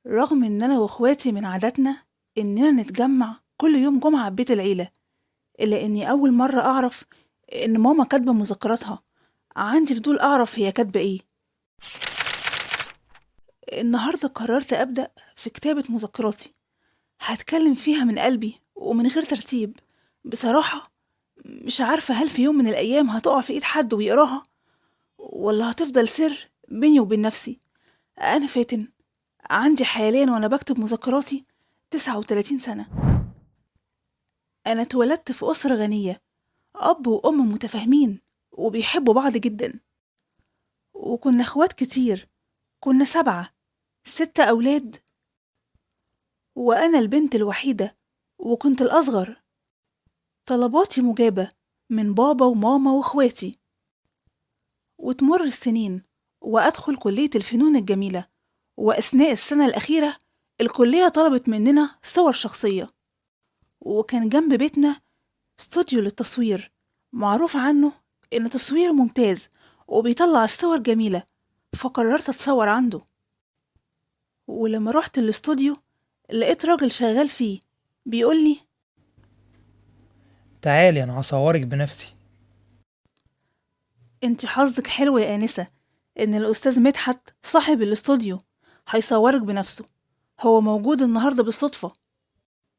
رغم إن أنا وإخواتي من عاداتنا إننا نتجمع كل يوم جمعة ببيت العيلة، إلا إني أول مرة أعرف إن ماما كاتبة مذكراتها. عندي فضول أعرف هي كاتبة إيه. النهاردة قررت أبدأ في كتابة مذكراتي، هتكلم فيها من قلبي ومن غير ترتيب. بصراحة مش عارفة هل في يوم من الأيام هتقع في إيد حد ويقراها، ولا هتفضل سر بيني وبين نفسي. أنا فاتن، عندي حاليا وأنا بكتب مذكراتي 39 سنة. أنا اتولدت في أسرة غنية، أب وأم متفاهمين وبيحبوا بعض جدا، وكنا اخوات كتير. كنا 7، 6 أولاد وأنا البنت الوحيدة، وكنت الأصغر. طلباتي مجابة من بابا وماما واخواتي. وتمر السنين وأدخل كلية الفنون الجميلة، وأثناء السنة الأخيرة الكلية طلبت مننا صور شخصية، وكان جنب بيتنا استوديو للتصوير معروف عنه إنه تصوير ممتاز وبيطلع الصور جميلة. فقررت أتصور عنده، ولما رحت الاستوديو لقيت راجل شغال فيه بيقولي: تعالي انا هصورك بنفسي. انت حظك حلو يا آنسة إن الأستاذ مدحت صاحب الاستوديو هيصورك بنفسه. هو موجود النهاردة بالصدفة.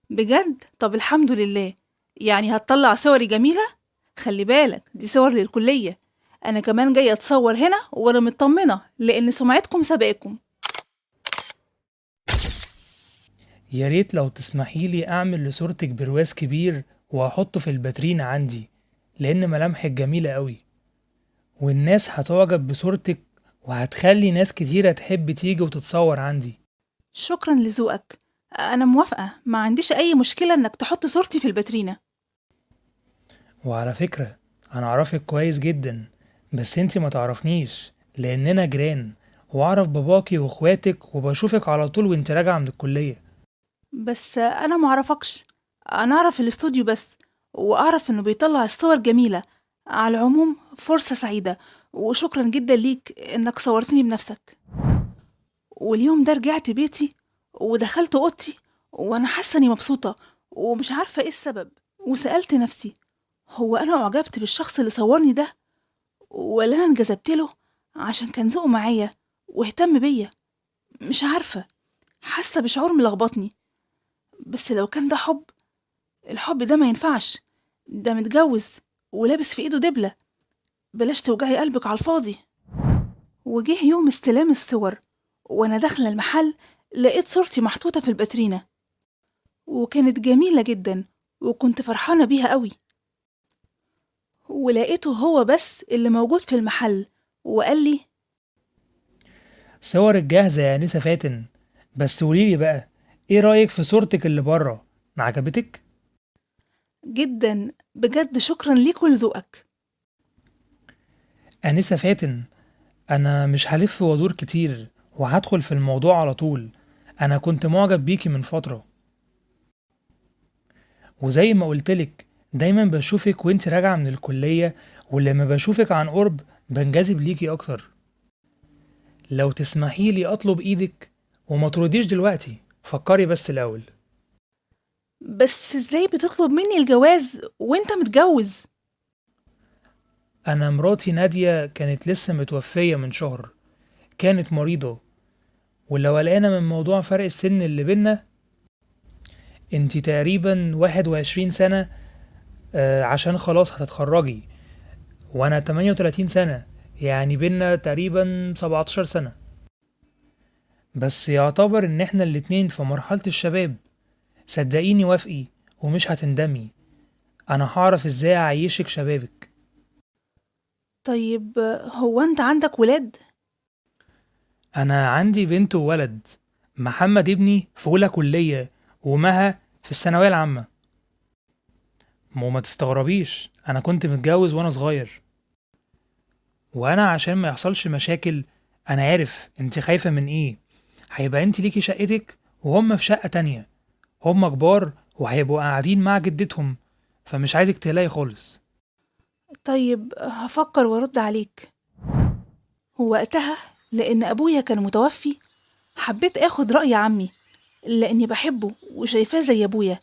بجد؟ طب الحمد لله. يعني هتطلع صوري جميلة؟ خلي بالك دي صور للكلية. أنا كمان جاية أتصور هنا وأنا مطمنة لأن سمعتكم سبقكم. يا ريت لو تسمحي لي اعمل لصورتك برواز كبير وهحطه في الباترينا عندي، لان ملامحك جميلة قوي والناس هتعجب بصورتك، وهتخلي ناس كتيرة تحب تيجي وتتصور عندي. شكرا لذوقك. أنا موافقة، ما عنديش أي مشكلة إنك تحط صورتي في الباترينا. وعلى فكرة انا اعرفك كويس جدا، بس انتي ما تعرفنيش لاننا جيران، واعرف باباكي واخواتك وبشوفك على طول وانت راجعة من الكلية. بس أنا معرفكش. أنا أعرف الاستوديو بس، وأعرف إنه بيطلع الصور جميلة. على العموم فرصة سعيدة، وشكرا جدا ليك إنك صورتني بنفسك. واليوم ده رجعت بيتي ودخلت أوضتي وأنا حاسة إني مبسوطة ومش عارفة إيه السبب. وسألت نفسي: هو أنا أعجبت بالشخص اللي صورني ده، ولا أنا انجذبت له عشان كان ذوقه معايا واهتم بيا؟ مش عارفة، حاسة بشعور ملخبطني. بس لو كان ده حب، الحب ده ما ينفعش. ده متجوز ولابس في ايده دبلة. بلاش توجعي قلبك على الفاضي. وجه يوم استلام الصور، وانا داخلة المحل لقيت صورتي محطوطة في الباترينا، وكانت جميلة جدا وكنت فرحانة بيها قوي. ولقيته هو بس اللي موجود في المحل، وقال لي: صورك جاهزة يا نسا فاتن، بس قوليلي بقى، ايه رأيك في صورتك اللي بره؟ عجبتك؟ جدا بجد، شكرا ليك ولذوقك. أنسة فاتن، أنا مش هلف وادور كتير وهدخل في الموضوع على طول. أنا كنت معجب بيكي من فترة، وزي ما قلتلك دايما بشوفك وانت راجعة من الكلية، ولما بشوفك عن قرب بنجذب ليكي أكتر. لو تسمحيلي أطلب إيدك، وما ترديش دلوقتي، فكري بس الأول. بس ازاي بتطلب مني الجواز وانت متجوز؟ أنا مراتي نادية كانت لسه متوفية من شهر، كانت مريضة، ولو قلقانة من موضوع فرق السن اللي بينا، انتي تقريبا 21 سنة، عشان خلاص هتتخرجي، وانا 38 سنة، يعني بينا تقريبا 17 سنة. بس يعتبر ان احنا الاتنين في مرحلة الشباب. صدقيني وافقي ومش هتندمي، انا هعرف ازاي اعيشك شبابك. طيب هو انت عندك ولاد؟ انا عندي بنت وولد، محمد ابني في اولى كلية، ومها في الثانوية العامة. ما تستغربيش، انا كنت متجوز وانا صغير، وانا عشان ما يحصلش مشاكل، انا عارف انت خايفة من ايه. هيبقى انت ليكي شقتك وهم في شقة تانية، هم كبار وهيبقوا قاعدين مع جدتهم، فمش عايزك تقلقي خالص. طيب هفكر وارد عليك. ووقتها لأن أبويا كان متوفي حبيت آخد رأي عمي لأني بحبه وشايفاه زي أبويا،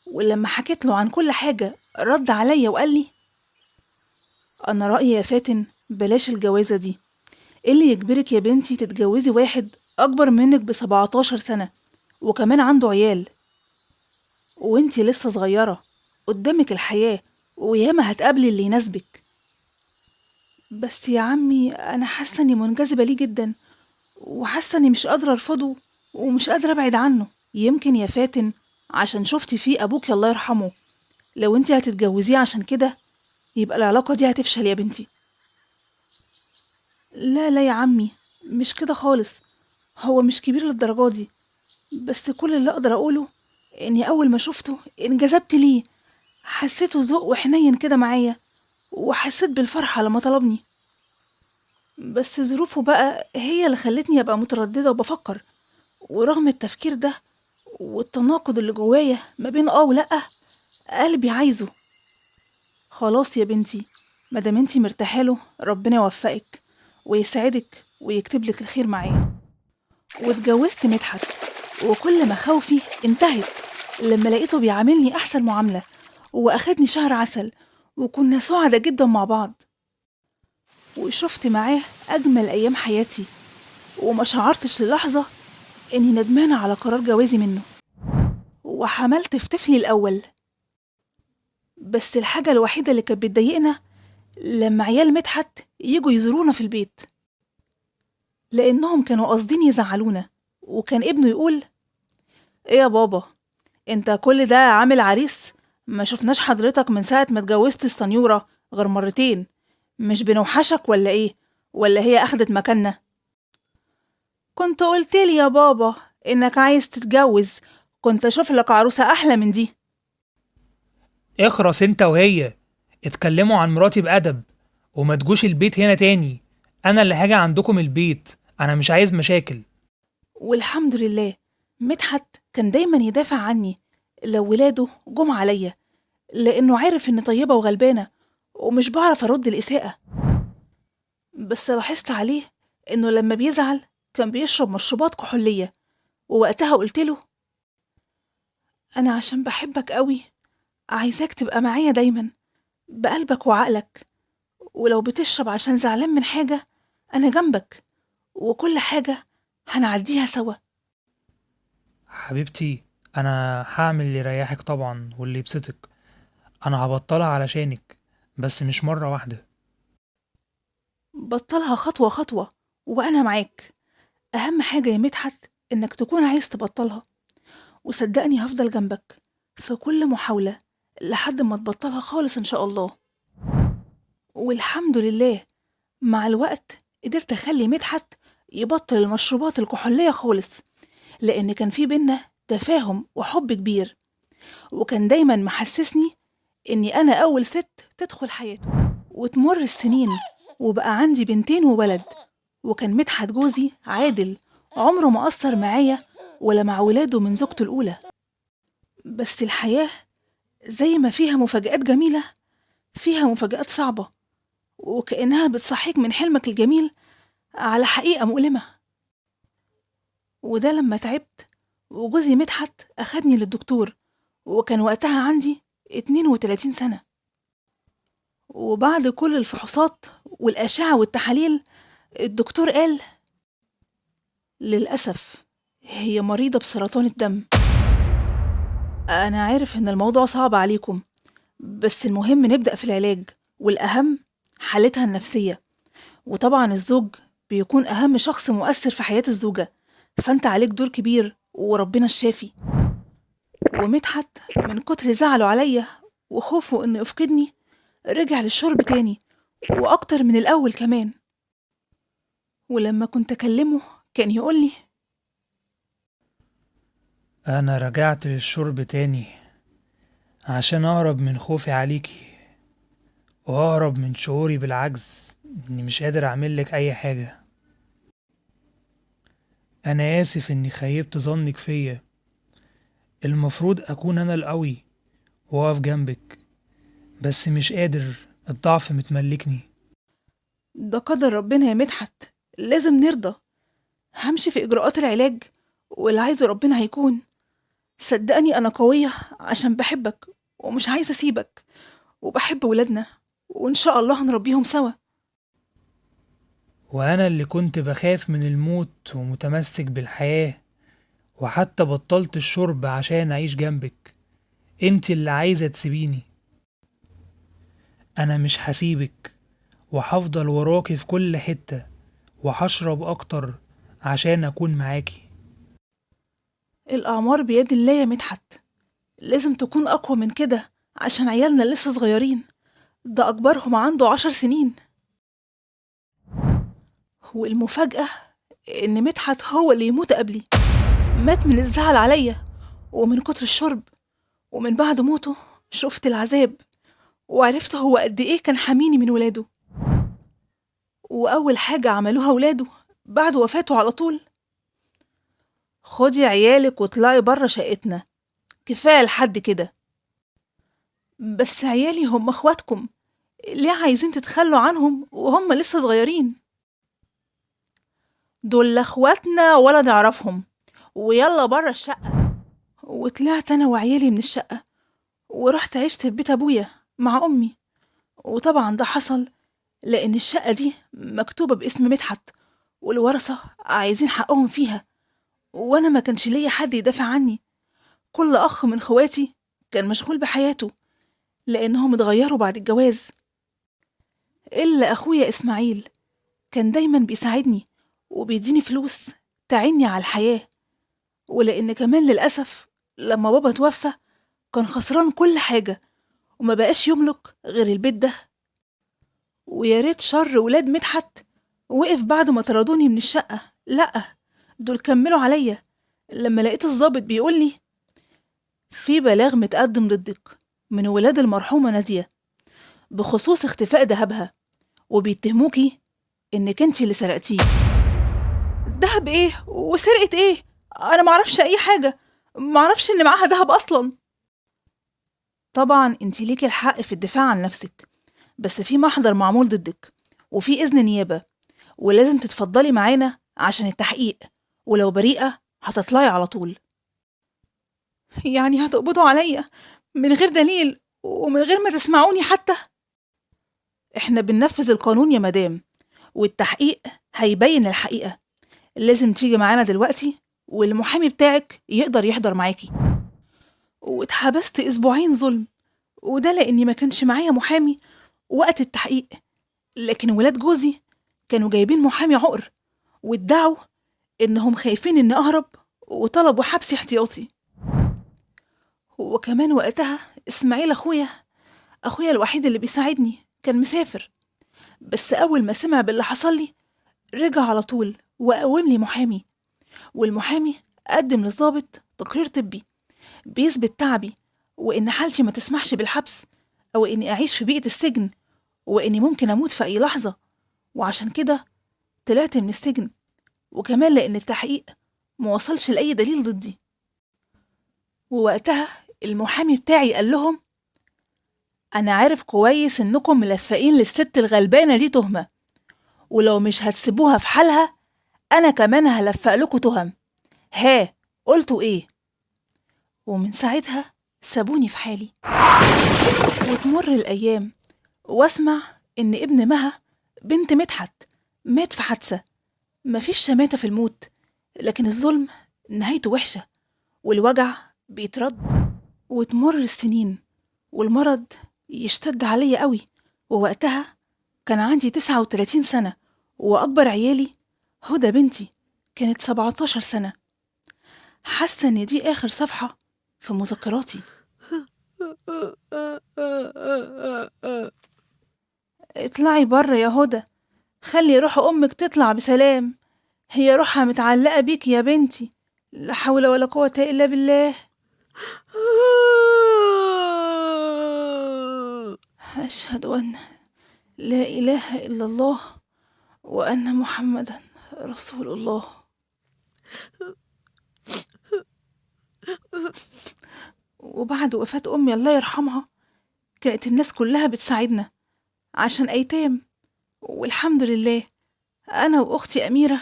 ولما حكيت له عن كل حاجة رد عليا وقال لي: أنا رأيي يا فاتن بلاش الجوازة دي. إيه اللي يجبرك يا بنتي تتجوزي واحد أكبر منك ب17 سنة وكمان عنده عيال، وإنتي لسه صغيرة، قدامك الحياة وياما هتقابلي اللي يناسبك. بس يا عمي أنا حاسة إني منجذبة ليه جدا، وحاسة إني مش قادرة أرفضه ومش قادرة أبعد عنه. يمكن يا فاتن عشان شفتي فيه أبوك الله يرحمه. لو إنتي هتتجوزيه عشان كده يبقى العلاقة دي هتفشل يا بنتي. لا لا يا عمي، مش كده خالص. هو مش كبير للدرجة دي، بس كل اللي أقدر أقوله إني أول ما شفته انجذبت ليه. حسيته ذوق وحنين كده معايا، وحسيت بالفرحة لما طلبني. بس ظروفه بقى هي اللي خلتني أبقى مترددة وبفكر، ورغم التفكير ده والتناقض اللي جوايا ما بين ولأ، قلبي عايزه. خلاص يا بنتي، مادام انتي مرتاحاله ربنا يوفقك ويسعدك ويكتب لك الخير معاه. واتجوزت مدحت، وكل مخاوفي انتهت لما لقيته بيعاملني أحسن معاملة، وأخدني شهر عسل، وكنا سعداء جدا مع بعض. وشفت معاه أجمل أيام حياتي، وما شعرتش للحظة إني ندمانة على قرار جوازي منه. وحملت في طفلي الأول. بس الحاجة الوحيدة اللي كانت بتضايقنا لما عيال مدحت يجوا يزورونا في البيت، لأنهم كانوا قاصدين يزعلونا. وكان ابنه يقول: إيه يا بابا، انت كل ده عامل عريس؟ ما شفناش حضرتك من ساعة ما اتجوزت السنيورة غير مرتين. مش بنوحشك ولا ايه؟ ولا هي اخدت مكاننا؟ كنت قلتلي يا بابا انك عايز تتجوز، كنت اشوف لك عروسة احلى من دي. اخرس انت وهي، اتكلموا عن مراتي بأدب، وما تجوش البيت هنا تاني. انا اللي هاجي عندكم البيت، انا مش عايز مشاكل. والحمد لله، مدحت كان دايما يدافع عني لو ولاده جم عليا، لانه عارف اني طيبة وغلبانة ومش بعرف ارد الاساءة. بس لاحظت عليه انه لما بيزعل كان بيشرب مشروبات كحولية، ووقتها قلتله: انا عشان بحبك قوي عايزاك تبقى معايا دايما بقلبك وعقلك، ولو بتشرب عشان زعلان من حاجة انا جنبك، وكل حاجة هنعديها سوا. حبيبتي، انا هعمل اللي يريحك طبعا واللي يبسطك. انا هبطلها علشانك، بس مش مرة واحدة. بطلها خطوة خطوة وانا معاك. اهم حاجة يا مدحت انك تكون عايز تبطلها، وصدقني هفضل جنبك في كل محاولة لحد ما تبطلها خالص ان شاء الله. والحمد لله، مع الوقت قدرت أخلي مدحت يبطل المشروبات الكحولية خالص، لأن كان في بينا تفاهم وحب كبير، وكان دايما محسسني إني أنا أول ست تدخل حياته. وتمر السنين وبقى عندي بنتين وولد، وكان مدحت جوزي عادل، عمره ما قصر معايا ولا مع ولاده من زوجته الأولى. بس الحياة زي ما فيها مفاجآت جميلة فيها مفاجآت صعبة، وكأنها بتصحيك من حلمك الجميل على حقيقة مؤلمة. وده لما تعبت وجوزي مدحت أخدني للدكتور، وكان وقتها عندي 32 سنة. وبعد كل الفحوصات والأشعة والتحاليل الدكتور قال: للأسف هي مريضة بسرطان الدم. أنا عارف إن الموضوع صعب عليكم، بس المهم نبدأ في العلاج، والأهم حالتها النفسية. وطبعا الزوج بيكون أهم شخص مؤثر في حياة الزوجة، فأنت عليك دور كبير وربنا الشافي. ومدحت من كتر زعله عليا وخوفه إنه يفقدني رجع للشرب تاني، وأكتر من الأول كمان. ولما كنت أكلمه كان يقولي: انا رجعت للشرب تاني عشان اهرب من خوفي عليكي، واهرب من شعوري بالعجز اني مش قادر اعملك اي حاجة. انا اسف اني خيبت ظنك فيا. المفروض اكون انا القوي واقف جنبك، بس مش قادر، الضعف متملكني. ده قدر ربنا يا مدحت، لازم نرضى. همشي في إجراءات العلاج، واللي عايزه ربنا هيكون. صدقني أنا قوية عشان بحبك ومش عايزة أسيبك، وبحب ولادنا، وإن شاء الله هنربيهم سوا. وأنا اللي كنت بخاف من الموت ومتمسك بالحياة، وحتى بطلت الشرب عشان أعيش جنبك. انت اللي عايزة تسيبيني. أنا مش هسيبك، وهفضل وراكي في كل حتة، وهشرب أكتر عشان أكون معاكي. الأعمار بيد الله يا مدحت، لازم تكون أقوى من كده عشان عيالنا لسه صغيرين. ده أكبرهم عنده 10 سنين. والمفاجأة إن مدحت هو اللي يموت قبلي. مات من الزعل عليا ومن كتر الشرب، ومن بعد موته شفت العذاب وعرفت هو قد إيه كان حميني من ولاده. وأول حاجة عملوها ولاده بعد وفاته على طول: خدي عيالك واطلعي بره شقتنا، كفاية لحد كده. بس عيالي هم اخواتكم، ليه عايزين تتخلوا عنهم وهم لسه صغيرين؟ دول لا اخواتنا ولا نعرفهم، ويلا بره الشقة. وطلعت أنا وعيالي من الشقة ورحت عشت في بيت أبويا مع أمي. وطبعا ده حصل لأن الشقة دي مكتوبة باسم مدحت، والورثة عايزين حقهم فيها، وأنا ما كانش ليا حد يدافع عني. كل أخ من خواتي كان مشغول بحياته لأنهم اتغيروا بعد الجواز، إلا أخويا إسماعيل كان دايما بيساعدني وبيديني فلوس تعني على الحياة. ولأن كمان للأسف لما بابا توفى كان خسران كل حاجة وما بقاش يملك غير البيت ده. ويا ريت شر ولاد مدحت وقف بعد ما طردوني من الشقة، لأ، دول كملوا عليا لما لقيت الضابط بيقولي: في بلاغ متقدم ضدك من ولاد المرحومة نادية بخصوص اختفاء دهبها، وبيتهموكي إنك انتي اللي سرقتيه. دهب ايه وسرقة ايه؟ أنا معرفش أي حاجة، معرفش إن معاها دهب أصلا. طبعا انتي ليكي الحق في الدفاع عن نفسك، بس في محضر معمول ضدك وفي إذن نيابة، ولازم تتفضلي معانا عشان التحقيق، ولو بريئة هتطلعي على طول. يعني هتقبضوا عليا من غير دليل ومن غير ما تسمعوني حتى؟ احنا بننفذ القانون يا مدام، والتحقيق هيبين الحقيقة. لازم تيجي معانا دلوقتي، والمحامي بتاعك يقدر يحضر معاكي. واتحبست أسبوعين ظلم، وده لأني ما كانش معايا محامي وقت التحقيق. لكن ولاد جوزي كانوا جايبين محامي عقر، وادعوا إنهم خايفين إني أهرب، وطلبوا حبسي احتياطي. وكمان وقتها إسماعيل أخويا الوحيد اللي بيساعدني كان مسافر، بس أول ما سمع باللي حصل لي رجع على طول وقوم لي محامي. والمحامي قدم للضابط تقرير طبي بيثبت تعبي، وإن حالتي ما تسمحش بالحبس أو إني أعيش في بيئة السجن، وإني ممكن أموت في أي لحظة. وعشان كده طلعت من السجن، وكمان لأن التحقيق موصلش لأي دليل ضدي. ووقتها المحامي بتاعي قال لهم: أنا عارف كويس إنكم ملفقين للست الغلبانة دي تهمة، ولو مش هتسيبوها في حالها أنا كمان هلفق لكم تهم. ها، قلتوا إيه؟ ومن ساعتها سابوني في حالي. وتمر الأيام واسمع إن ابن مها بنت مدحت مات في حادثة. مفيش شماتة في الموت، لكن الظلم نهايته وحشة والوجع بيترد. وتمر السنين والمرض يشتد عليا قوي، ووقتها كان عندي 39 سنة، وأكبر عيالي هدى بنتي كانت 17 سنة. حاسة إن دي آخر صفحة في مذكراتي. اطلعي بره يا هدى، خلي روح أمك تطلع بسلام، هي روحها متعلقة بيك يا بنتي. لا حول ولا قوة إلا بالله. أشهد أن لا إله إلا الله وأن محمدا رسول الله. وبعد وفاة أمي الله يرحمها كانت الناس كلها بتساعدنا عشان أيتام، والحمد لله أنا وأختي أميرة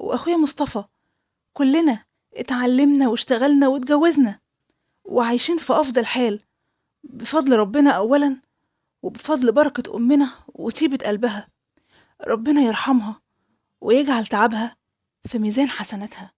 وأخويا مصطفى، كلنا اتعلمنا واشتغلنا واتجوزنا وعايشين في أفضل حال بفضل ربنا أولا، وبفضل بركة أمنا وطيبة قلبها. ربنا يرحمها ويجعل تعبها في ميزان حسناتها.